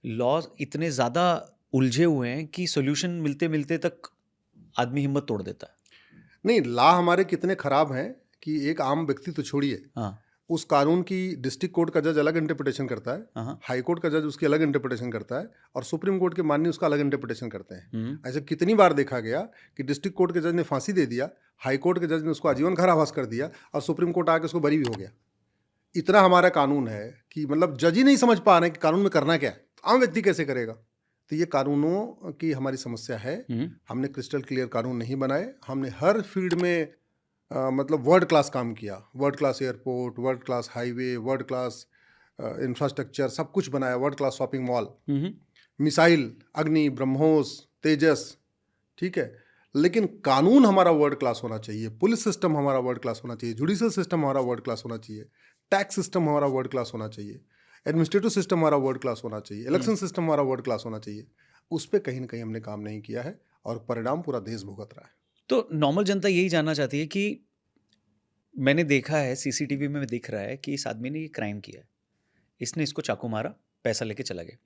Laws इतने ज़्यादा उलझे हुए हैं कि सॉल्यूशन मिलते मिलते तक आदमी हिम्मत तोड़ देता है। नहीं, लॉ हमारे कितने खराब हैं कि एक आम व्यक्ति तो छोड़िए, हाँ उस कानून की डिस्ट्रिक्ट कोर्ट का जज अलग इंटरप्रिटेशन करता है, हाँ। हाई कोर्ट का जज उसकी अलग इंटरप्रिटेशन करता है, और सुप्रीम कोर्ट के माननीय उसका अलग इंटरप्रिटेशन करते हैं। ऐसे कितनी बार देखा गया कि डिस्ट्रिक्ट कोर्ट के जज ने फांसी दे दिया, हाई कोर्ट के जज ने उसको आजीवन कारावास कर दिया, और सुप्रीम कोर्ट आके उसको बरी भी हो गया। इतना हमारा कानून है कि मतलब जज ही नहीं समझ पा रहे कि कानून में करना क्या है, तो आम व्यक्ति कैसे करेगा। तो ये कानूनों की हमारी समस्या है। हमने क्रिस्टल क्लियर कानून नहीं बनाए, हमने हर फील्ड में मतलब वर्ल्ड क्लास काम किया, world class airport, world class highway, world class infrastructure, सब कुछ बनाया, world class shopping mall, missile, अग्नि, ब्रह्मोस, तेजस, ठीक है। लेकिन कानून हमारा वर्ल्ड क्लास होना चाहिए, पुलिस सिस्टम हमारा वर्ल्ड क्लास होना चाहिए, जुडिशियल सिस्टम हमारा वर्ल्ड क्लास होना चाहिए, टैक्स सिस्टम हमारा वर्ल्ड क्लास होना चाहिए, एडमिनिस्ट्रेटिव सिस्टम हमारा वर्ल्ड क्लास होना चाहिए, इलेक्शन सिस्टम हमारा वर्ल्ड क्लास होना चाहिए। उस पर कहीं ना कहीं हमने काम नहीं किया है और परिणाम पूरा देश भुगत रहा है। तो नॉर्मल जनता यही जानना चाहती है कि मैंने देखा है सीसीटीवी में दिख रहा है कि इस आदमी ने ये क्राइम किया है, इसने इसको चाकू मारा, पैसा लेके चला गया,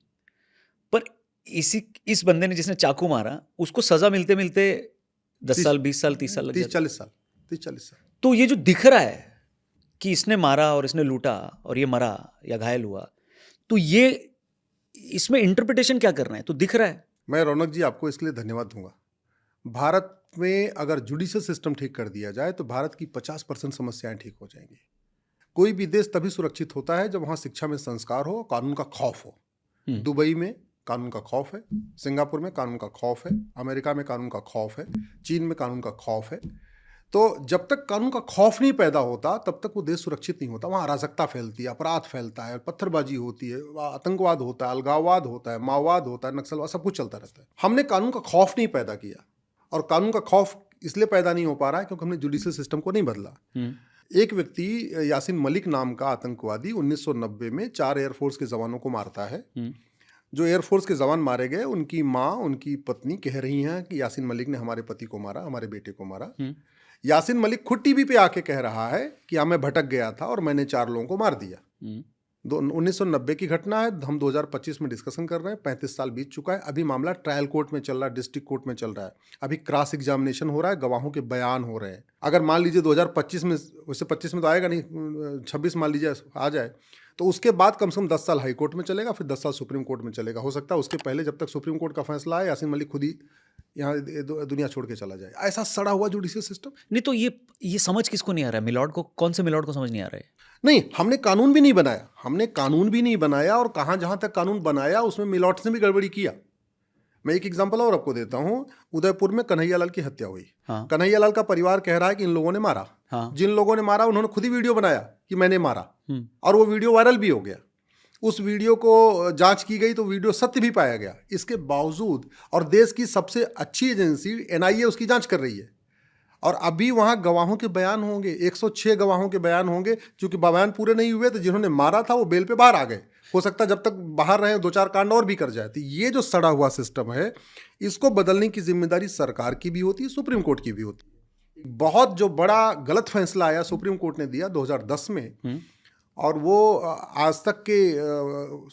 पर इस बंदे ने जिसने चाकू मारा उसको सजा मिलते मिलते 10 साल 20 साल 30 साल लग जाते। 30-40 साल। तो ये जो दिख रहा है कि इसने मारा और इसने लूटा और ये मरा या घायल हुआ, तो ये इसमें इंटरप्रिटेशन क्या करना है, तो दिख रहा है। मैं रौनक जी आपको इसके लिए धन्यवाद दूंगा। भारत में अगर जुडिशियल सिस्टम ठीक कर दिया जाए तो भारत की 50% समस्याएं ठीक हो जाएंगी। कोई भी देश तभी सुरक्षित होता है जब वहाँ शिक्षा में संस्कार हो, कानून का खौफ हो। दुबई में कानून का खौफ है, सिंगापुर में कानून का खौफ है, अमेरिका में कानून का खौफ है, चीन में कानून का खौफ है। तो जब तक कानून का खौफ नहीं पैदा होता तब तक वो देश सुरक्षित नहीं होता। वहाँ अराजकता फैलती है, अपराध फैलता है, पत्थरबाजी होती है, आतंकवाद होता है, अलगाववाद होता है, माओवाद होता है, नक्सलवाद, सब कुछ चलता रहता है। हमने कानून का खौफ नहीं पैदा किया, और कानून का खौफ इसलिए पैदा नहीं हो पा रहा है क्योंकि हमने जुडिशियल सिस्टम को नहीं बदला। एक व्यक्ति यासीन मलिक नाम का आतंकवादी 1990 में 4 एयरफोर्स के जवानों को मारता है। जो एयरफोर्स के जवान मारे गए, उनकी माँ, उनकी पत्नी कह रही हैं कि यासीन मलिक ने हमारे पति को मारा, हमारे बेटे को मारा। यासीन मलिक खुद टीवी पे आके कह रहा है कि मैं भटक गया था और मैंने 4 लोगों को मार दिया। 1990 की घटना है, हम 2025 में डिस्कशन कर रहे हैं, 35 साल बीत चुका है। अभी मामला ट्रायल कोर्ट में चल रहा है, डिस्ट्रिक्ट कोर्ट में चल रहा है, अभी क्रॉस एग्जामिनेशन हो रहा है, गवाहों के बयान हो रहे हैं। अगर मान लीजिए 2025 में, वैसे 25 में तो आएगा नहीं, 26 मान लीजिए आ जाए, तो उसके बाद कम से कम 10 साल हाई कोर्ट में चलेगा, फिर 10 साल सुप्रीम कोर्ट में चलेगा। हो सकता है उसके पहले जब तक सुप्रीम कोर्ट का फैसला है यासीन मलिक खुद ही यहाँ दुनिया छोड़ के चला जाए। ऐसा सड़ा हुआ जुडिशियल सिस्टम। नहीं तो ये समझ किसको नहीं आ रहा है? मिलॉर्ड को, कौन से मिलॉर्ड को समझ नहीं आ रहा है? नहीं, हमने कानून भी नहीं बनाया, और कहाँ जहाँ तक कानून बनाया उसमें मिलॉट्स ने भी गड़बड़ी किया। मैं एक एग्जांपल और आपको देता हूँ। उदयपुर में कन्हैयालाल की हत्या हुई। हाँ। कन्हैयालाल का परिवार कह रहा है कि इन लोगों ने मारा। हाँ। जिन लोगों ने मारा उन्होंने खुद ही वीडियो बनाया कि मैंने मारा, और वो वीडियो वायरल भी हो गया। उस वीडियो को जांच की गई तो वीडियो सत्य भी पाया गया। इसके बावजूद, और देश की सबसे अच्छी एजेंसी NIA उसकी जांच कर रही है, और अभी वहां गवाहों के बयान होंगे, 106 गवाहों के बयान होंगे। चूंकि बयान पूरे नहीं हुए तो जिन्होंने मारा था वो बेल पे बाहर आ गए। हो सकता है जब तक बाहर रहे 2-4 कांड और भी कर जाए। तो ये जो सड़ा हुआ सिस्टम है, इसको बदलने की जिम्मेदारी सरकार की भी होती है, सुप्रीम कोर्ट की भी होती है। बहुत जो बड़ा गलत फैसला आया सुप्रीम कोर्ट ने दिया 2010 में, और वो आज तक के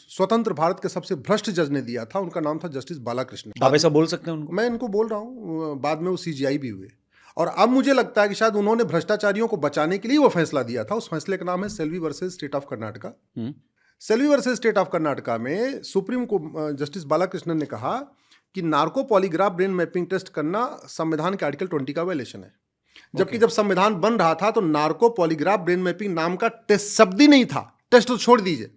स्वतंत्र भारत के सबसे भ्रष्ट जज ने दिया था। उनका नाम था जस्टिस बालाकृष्णन। आप ऐसा बोल सकते हैं उनको? मैं इनको बोल रहा हूँ। बाद में वो CGI भी हुए, और अब मुझे लगता है कि शायद उन्होंने भ्रष्टाचारियों को बचाने के लिए वो फैसला दिया था। उस फैसले का नाम है Selvi versus state of Karnataka. Selvi versus state of Karnataka में सुप्रीम को जस्टिस बालाकृष्णन ने कहा कि narco polygraph brain mapping test करना संविधान के आर्टिकल 20 का वायलेशन है। जबकि जब संविधान बन रहा था तो नार्को पॉलीग्राफ ब्रेन मैपिंग नाम का टेस्ट शब्द ही नहीं था। टेस्ट तो छोड़ दीजिए,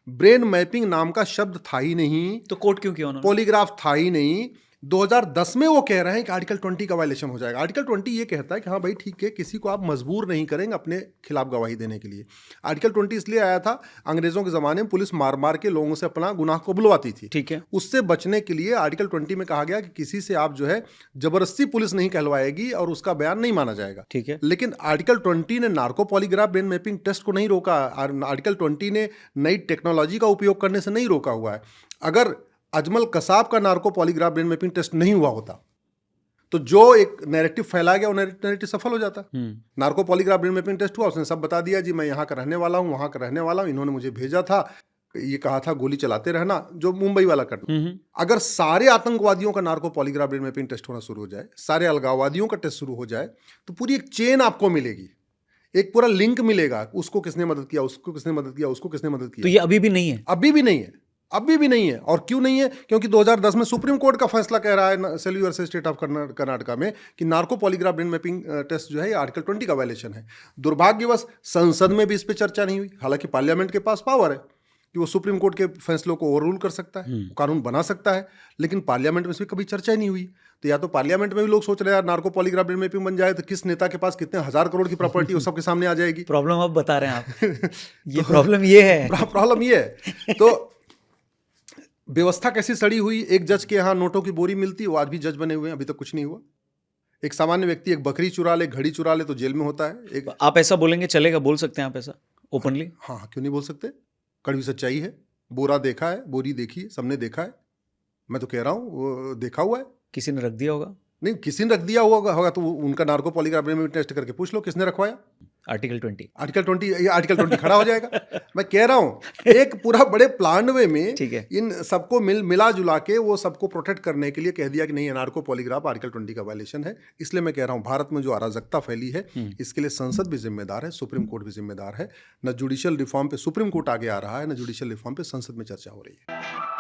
ब्रेन मैपिंग नाम का शब्द था ही नहीं। तो कोर्ट क्यों किया उन्होंने? पॉलीग्राफ था ही नहीं। 2010 में वो कह रहे हैं कि आर्टिकल 20 का वायलेशन हो जाएगा। आर्टिकल 20 ये कहता है कि हाँ भाई ठीक है, किसी को आप मजबूर नहीं करेंगे अपने खिलाफ गवाही देने के लिए। आर्टिकल 20 इसलिए आया था, अंग्रेजों के ज़माने में पुलिस मार मार के लोगों से अपना गुनाह को बुलवाती थी। ठीक है। उससे बचने के लिए आर्टिकल 20 में कहा गया कि किसी से आप जो है जबरदस्ती पुलिस नहीं कहलवाएगी और उसका बयान नहीं माना जाएगा। ठीक है। लेकिन आर्टिकल 20 ने narco polygraph brain mapping test को नहीं रोका। आर्टिकल 20 ने नई टेक्नोलॉजी का उपयोग करने से नहीं रोका हुआ है। अगर अजमल कसाब का narco polygraph brain mapping test नहीं हुआ होता तो जो एक नैरेटिव फैला गया वो नैरेटिव सफल हो जाता। Narco polygraph brain mapping test हुआ, उसने सब बता दिया, जी मैं यहाँ का रहने वाला हूँ, वहाँ का रहने वाला हूँ, इन्होंने मुझे भेजा था, ये कहा था गोली चलाते रहना, जो मुंबई वाला करना। अगर सारे आतंकवादियों का narco polygraph brain mapping test होना शुरू हो जाए, सारे अलगाववादियों का टेस्ट शुरू हो जाए, तो पूरी एक चेन आपको मिलेगी, एक पूरा लिंक मिलेगा, उसको किसने मदद किया, उसको किसने मदद किया, उसको किसने मदद किया। तो ये अभी भी नहीं है? अभी भी नहीं है, अभी भी नहीं है। और क्यों नहीं है? क्योंकि 2010 में सुप्रीम कोर्ट का फैसला कह रहा है Selvi versus state of Karnataka में कि narco polygraph brain mapping test जो है आर्टिकल 20 का वायलेशन है। दुर्भाग्यवश संसद में भी इस पर चर्चा नहीं हुई। हालांकि पार्लियामेंट के पास पावर है कि वो सुप्रीम कोर्ट के फैसलों को ओवररूल कर सकता है, कानून बना सकता है, लेकिन पार्लियामेंट में इस पर कभी चर्चा ही नहीं हुई। तो या तो पार्लियामेंट में भी लोग सोच रहे हैं यार नार्को पॉलीग्राफ ब्रेन मैपिंग बन जाए तो किस नेता के पास कितने 1000 करोड़ की प्रॉपर्टी वो सबके सामने आ जाएगी। प्रॉब्लम अब बता रहे हैं आप। ये प्रॉब्लम ये है। प्रॉब्लम ये है। तो व्यवस्था कैसी सड़ी हुई। एक जज के यहाँ नोटों की बोरी मिलती, वो आज भी जज बने हुए हैं, अभी तक कुछ नहीं हुआ। एक सामान्य व्यक्ति एक बकरी चुरा ले, घड़ी चुरा ले तो जेल में होता है। एक आप ऐसा बोलेंगे चलेगा? बोल सकते हैं आप ऐसा ओपनली? हाँ, क्यों नहीं बोल सकते। कड़वी सच्चाई है। बोरा देखा है, बोरी देखी है, सबने देखा है। मैं तो कह रहा हूँ वो देखा हुआ है। किसी ने रख दिया होगा? नहीं, किसी ने रख दिया होगा तो उनका narco polygraph brain mapping test करके पूछ लो किसने रखवाया। आर्टिकल 20 आर्टिकल 20 खड़ा हो जाएगा। मैं कह रहा हूँ एक पूरा बड़े प्लान वे में ठीक है। इन सबको मिला जुला के वो सबको प्रोटेक्ट करने के लिए कह दिया कि नहीं, नार्को पॉलीग्राफ आर्टिकल 20 का वायलेशन है। इसलिए मैं कह रहा हूँ भारत में जो अराजकता फैली है इसके लिए संसद भी जिम्मेदार है, सुप्रीम कोर्ट भी जिम्मेदार है। न जुडिशियल रिफॉर्म पे सुप्रीम कोर्ट आगे आ रहा है, न जुडिशियल रिफॉर्म पे संसद में चर्चा हो रही है।